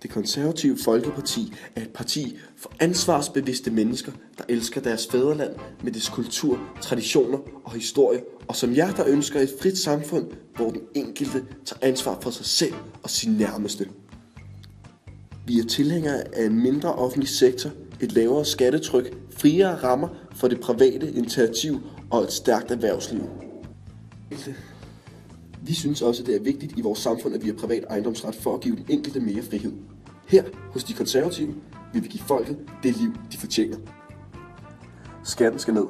Det Konservative Folkeparti er et parti for ansvarsbevidste mennesker, der elsker deres fædreland med dets kultur, traditioner og historie, og som jer, der ønsker et frit samfund, hvor den enkelte tager ansvar for sig selv og sin nærmeste. Vi er tilhængere af en mindre offentlig sektor, et lavere skattetryk, friere rammer for det private initiativ og et stærkt erhvervsliv. Vi synes også, det er vigtigt i vores samfund, at vi har privat ejendomsret for at give den enkelte mere frihed. Her hos de konservative vil vi give folket det liv, de fortjener. Skatten skal ned.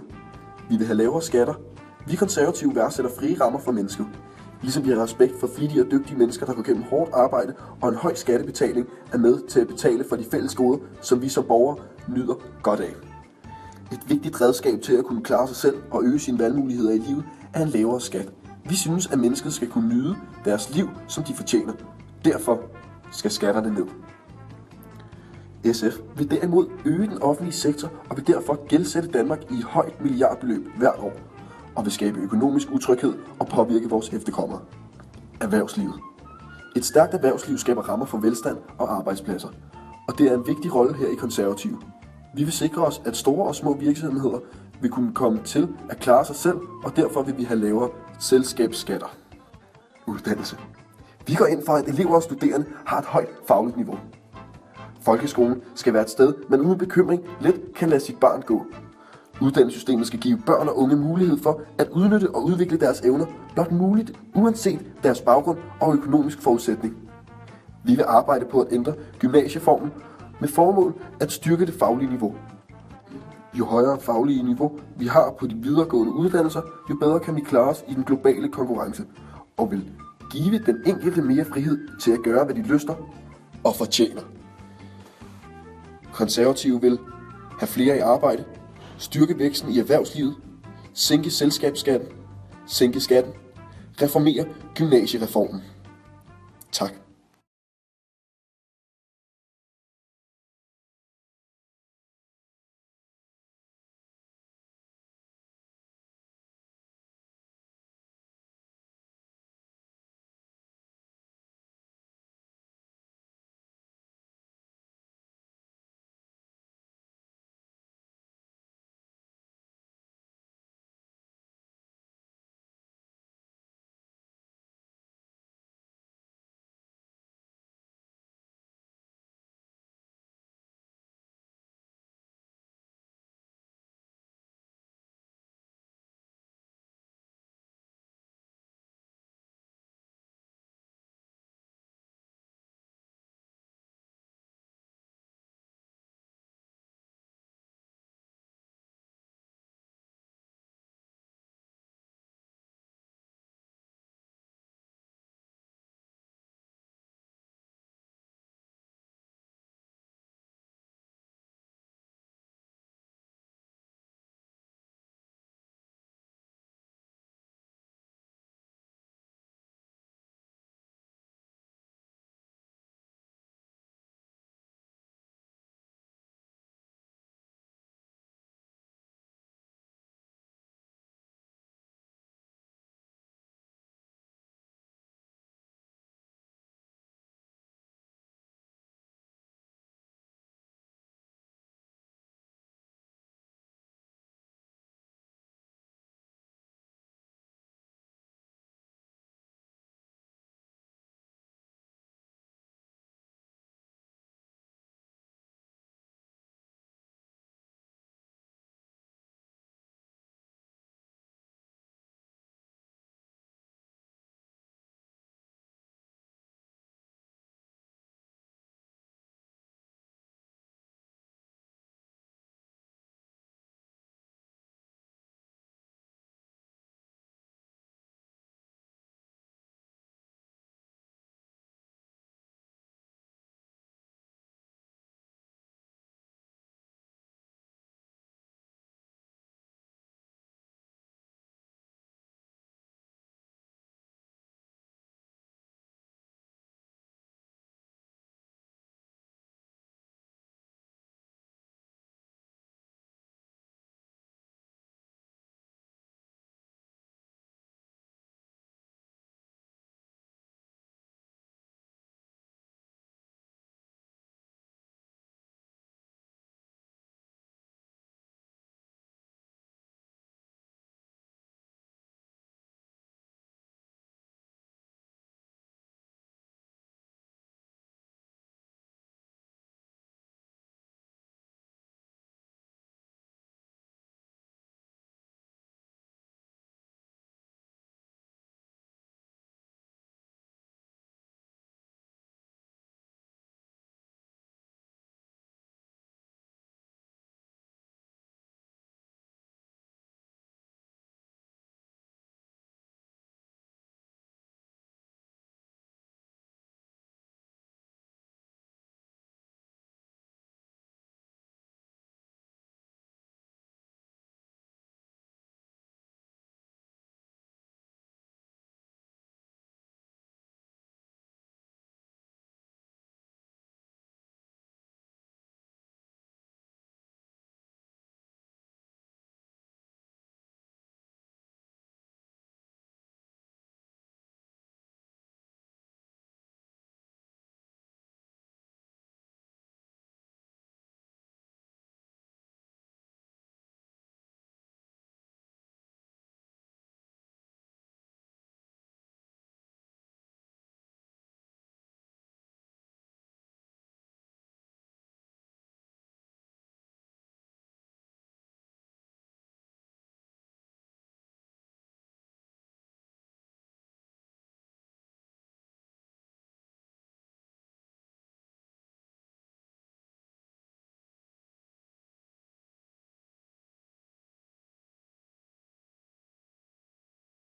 Vi vil have lavere skatter. Vi konservative værdsætter frie rammer for mennesket. Ligesom vi har respekt for flittige og dygtige mennesker, der går gennem hårdt arbejde, og en høj skattebetaling er med til at betale for de fælles goder, som vi som borgere nyder godt af. Et vigtigt redskab til at kunne klare sig selv og øge sine valgmuligheder i livet er en lavere skat. Vi synes, at mennesket skal kunne nyde deres liv, som de fortjener. Derfor skal skatterne ned. SF vil derimod øge den offentlige sektor og vil derfor gældsætte Danmark i et højt milliardbeløb hvert år og vil skabe økonomisk utryghed og påvirke vores efterkommere. Erhvervslivet. Et stærkt erhvervsliv skaber rammer for velstand og arbejdspladser, og det er en vigtig rolle her i Konservative. Vi vil sikre os, at store og små virksomheder vil kunne komme til at klare sig selv, og derfor vil vi have lavere selskabsskatter. Uddannelse. Vi går ind for, at elever og studerende har et højt fagligt niveau. Folkeskolen skal være et sted, man uden bekymring let kan lade sit barn gå. Uddannelsessystemet skal give børn og unge mulighed for at udnytte og udvikle deres evner, blot muligt, uanset deres baggrund og økonomisk forudsætning. Vi vil arbejde på at ændre gymnasieformen med formål at styrke det faglige niveau. Jo højere faglige niveau vi har på de videregående uddannelser, jo bedre kan vi klare os i den globale konkurrence, og vil give den enkelte mere frihed til at gøre, hvad de lyster og fortjener. Konservative vil have flere i arbejde, styrke væksten i erhvervslivet, sænke selskabsskatten, sænke skatten, reformere gymnasiereformen. Tak.